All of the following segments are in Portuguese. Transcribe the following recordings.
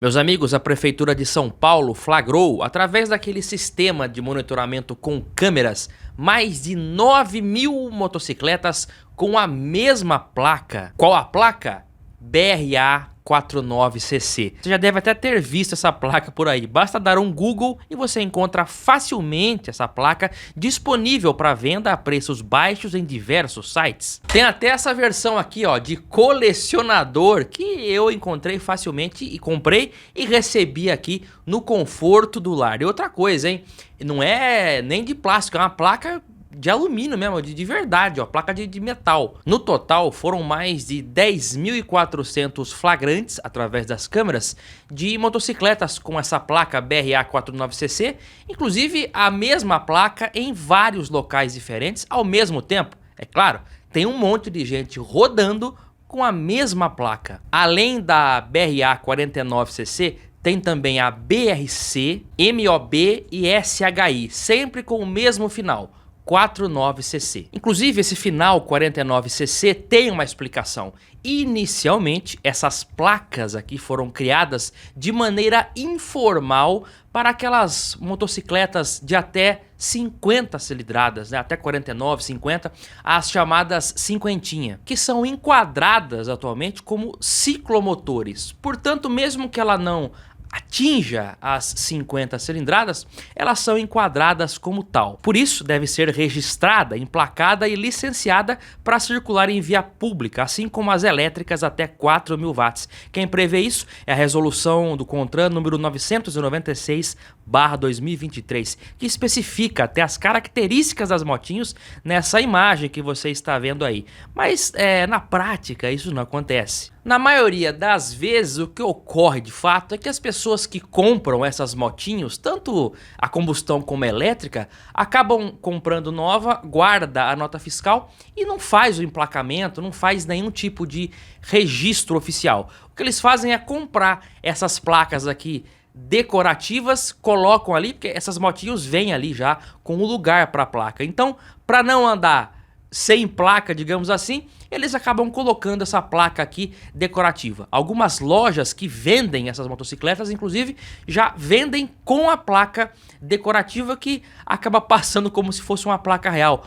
Meus amigos, a Prefeitura de São Paulo flagrou, através daquele sistema de monitoramento com câmeras, mais de 9.000 motocicletas com a mesma placa. Qual a placa? BRA 49CC. Você já deve até ter visto essa placa por aí. Basta dar um Google e você encontra facilmente essa placa disponível para venda a preços baixos em diversos sites. Tem até essa versão aqui, ó, de colecionador que eu encontrei facilmente e comprei e recebi aqui no conforto do lar. E outra coisa, hein? Não é nem de plástico, é uma placa de alumínio mesmo, de verdade, ó, placa de metal. No total, foram mais de 10.400 flagrantes, através das câmeras, de motocicletas com essa placa BRA 49CC, inclusive a mesma placa em vários locais diferentes ao mesmo tempo. É claro, tem um monte de gente rodando com a mesma placa. Além da BRA 49CC, tem também a BRC, MOB e SHI, sempre com o mesmo final, 49CC. Inclusive, esse final 49CC tem uma explicação. Inicialmente, essas placas aqui foram criadas de maneira informal para aquelas motocicletas de até 50 cilindradas, né? Até 49, 50, as chamadas cinquentinha, que são enquadradas atualmente como ciclomotores. Portanto, mesmo que ela não atinja as 50 cilindradas, elas são enquadradas como tal. Por isso, deve ser registrada, emplacada e licenciada para circular em via pública, assim como as elétricas até 4.000 watts. Quem prevê isso é a resolução do CONTRAN número 996/2023, que especifica até as características das motinhos nessa imagem que você está vendo aí. Mas na prática isso não acontece. Na maioria das vezes, o que ocorre de fato é que as pessoas que compram essas motinhos, tanto a combustão como a elétrica, acabam comprando nova, guarda a nota fiscal e não faz o emplacamento, não faz nenhum tipo de registro oficial. O que eles fazem é comprar essas placas aqui decorativas, colocam ali, porque essas motinhos vêm ali já com o lugar para a placa. Então, para não andar sem placa, digamos assim, eles acabam colocando essa placa aqui decorativa. Algumas lojas que vendem essas motocicletas, inclusive, já vendem com a placa decorativa que acaba passando como se fosse uma placa real.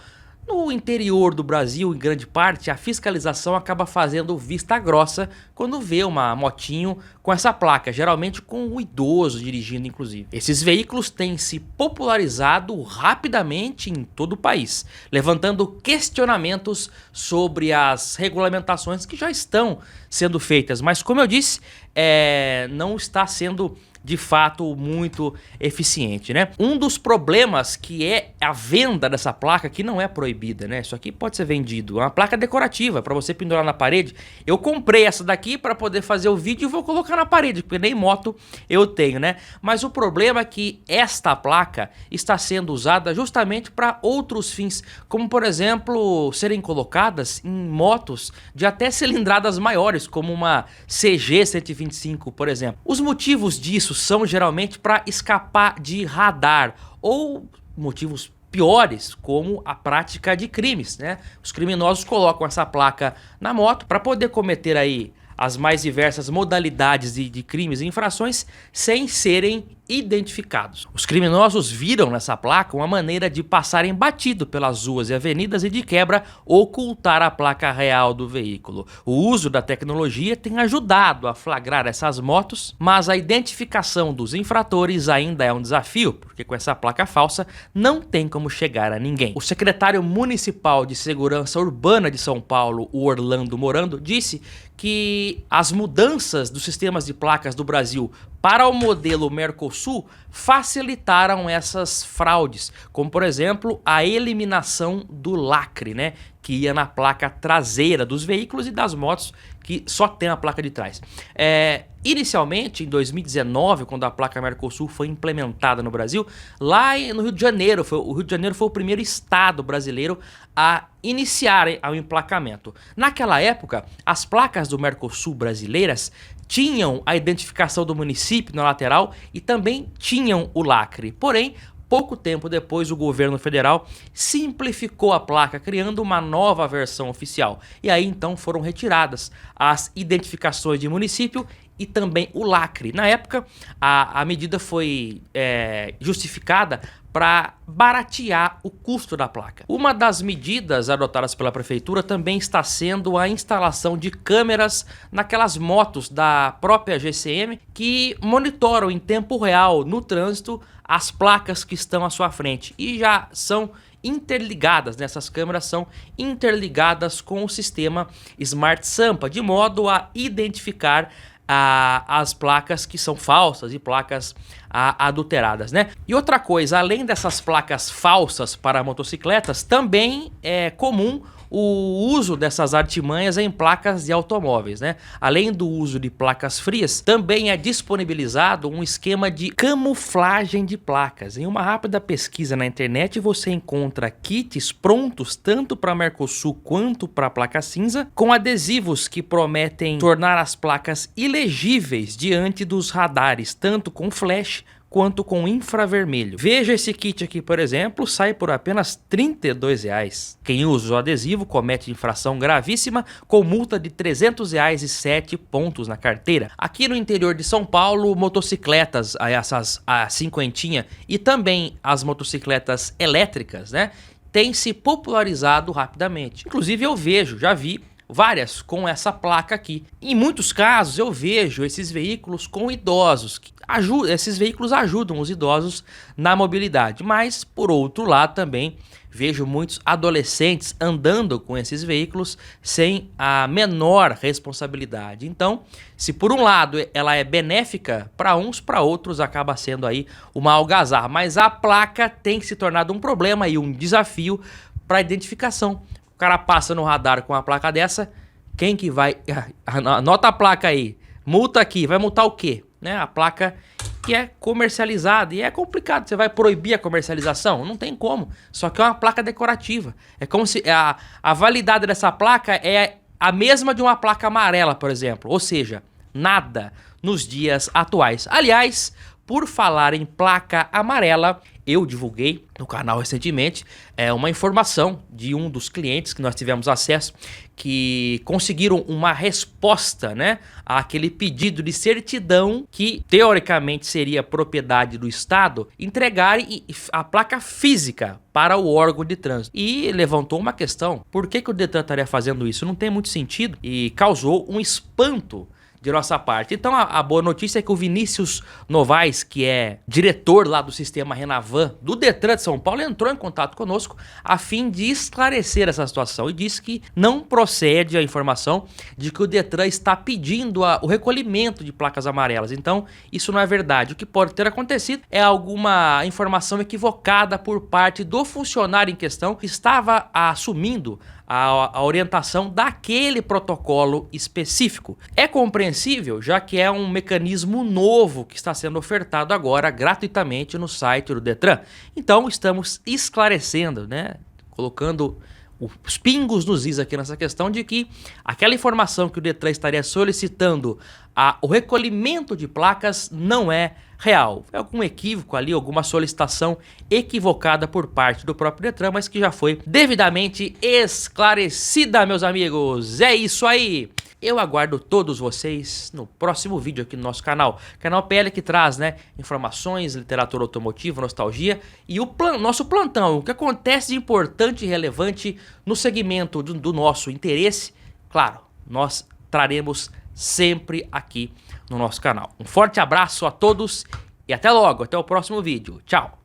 No interior do Brasil, em grande parte, a fiscalização acaba fazendo vista grossa quando vê uma motinho com essa placa, geralmente com um idoso dirigindo, inclusive. Esses veículos têm se popularizado rapidamente em todo o país, levantando questionamentos sobre as regulamentações que já estão sendo feitas, mas como eu disse, não está sendo de fato muito eficiente, né? Um dos problemas que é a venda dessa placa, que não é proibida, né? Isso aqui pode ser vendido, é uma placa decorativa para você pendurar na parede. Eu comprei essa daqui para poder fazer o vídeo e vou colocar na parede, porque nem moto eu tenho, né? Mas o problema é que esta placa está sendo usada justamente para outros fins, como por exemplo, serem colocadas em motos de até cilindradas maiores, como uma CG 125, por exemplo. Os motivos disso são geralmente para escapar de radar ou motivos piores, como a prática de crimes, né? Os criminosos colocam essa placa na moto para poder cometer aí as mais diversas modalidades de crimes e infrações sem serem identificados. Os criminosos viram nessa placa uma maneira de passarem batido pelas ruas e avenidas e de quebra ocultar a placa real do veículo. O uso da tecnologia tem ajudado a flagrar essas motos, mas a identificação dos infratores ainda é um desafio, porque com essa placa falsa não tem como chegar a ninguém. O secretário municipal de Segurança Urbana de São Paulo, o Orlando Morando, disse que as mudanças dos sistemas de placas do Brasil para o modelo Mercosul facilitaram essas fraudes, como por exemplo a eliminação do lacre, né, que ia na placa traseira dos veículos e das motos que só tem a placa de trás. Inicialmente, em 2019, quando a placa Mercosul foi implementada no Brasil, lá no Rio de Janeiro, o Rio de Janeiro foi o primeiro estado brasileiro a iniciar o emplacamento. Naquela época, as placas do Mercosul brasileiras tinham a identificação do município na lateral e também tinham o lacre. Porém, pouco tempo depois, o governo federal simplificou a placa, criando uma nova versão oficial. E aí, então, foram retiradas as identificações de município e também o lacre. Na época, a medida foi justificada para baratear o custo da placa. Uma das medidas adotadas pela prefeitura também está sendo a instalação de câmeras naquelas motos da própria GCM que monitoram em tempo real no trânsito as placas que estão à sua frente e já são interligadas, né? Essas câmeras são interligadas com o sistema Smart Sampa, de modo a identificar as placas que são falsas e placas adulteradas, né? E outra coisa, além dessas placas falsas para motocicletas, também é comum o uso dessas artimanhas em placas de automóveis, né? Além do uso de placas frias, também é disponibilizado um esquema de camuflagem de placas. Em uma rápida pesquisa na internet, você encontra kits prontos tanto para Mercosul quanto para placa cinza, com adesivos que prometem tornar as placas ilegíveis diante dos radares, tanto com flash quanto com infravermelho. Veja esse kit aqui, por exemplo, sai por apenas R$ 32. Quem usa o adesivo comete infração gravíssima com multa de R$ 300 e 7 pontos na carteira. Aqui no interior de São Paulo, motocicletas, essas a cinquentinha e também as motocicletas elétricas, né, têm se popularizado rapidamente. Inclusive eu já vi várias com essa placa aqui. Em muitos casos eu vejo esses veículos com idosos. Esses veículos ajudam os idosos na mobilidade, mas por outro lado também vejo muitos adolescentes andando com esses veículos sem a menor responsabilidade. Então, se por um lado ela é benéfica para uns, para outros acaba sendo aí uma algazarra. Mas a placa tem se tornado um problema e um desafio para a identificação. O cara passa no radar com uma placa dessa, quem que vai... Anota a placa aí, multa aqui, vai multar o quê? Né? A placa que é comercializada, e é complicado, você vai proibir a comercialização? Não tem como, só que é uma placa decorativa. É como se a validade dessa placa é a mesma de uma placa amarela, por exemplo, ou seja, nada nos dias atuais. Aliás, por falar em placa amarela, eu divulguei no canal recentemente uma informação de um dos clientes que nós tivemos acesso, que conseguiram uma resposta, né, àquele pedido de certidão que teoricamente seria propriedade do Estado, entregarem a placa física para o órgão de trânsito. E levantou uma questão: por que o Detran estaria fazendo isso? Não tem muito sentido e causou um espanto de nossa parte. Então a boa notícia é que o Vinícius Novaes, que é diretor lá do sistema Renavan do Detran de São Paulo, entrou em contato conosco a fim de esclarecer essa situação e disse que não procede a informação de que o Detran está pedindo o recolhimento de placas amarelas. Então isso não é verdade. O que pode ter acontecido é alguma informação equivocada por parte do funcionário em questão que estava assumindo a orientação daquele protocolo específico. É compreensível, já que é um mecanismo novo que está sendo ofertado agora gratuitamente no site do Detran. Então estamos esclarecendo, né, colocando os pingos nos is aqui nessa questão de que aquela informação que o Detran estaria solicitando o recolhimento de placas não é real. É algum equívoco ali, alguma solicitação equivocada por parte do próprio Detran, mas que já foi devidamente esclarecida, meus amigos. É isso aí! Eu aguardo todos vocês no próximo vídeo aqui no nosso canal. Canal PL que traz, né, informações, literatura automotiva, nostalgia e o nosso plantão. O que acontece de importante e relevante no segmento do nosso interesse, claro, nós traremos sempre aqui no nosso canal. Um forte abraço a todos e até logo, até o próximo vídeo. Tchau!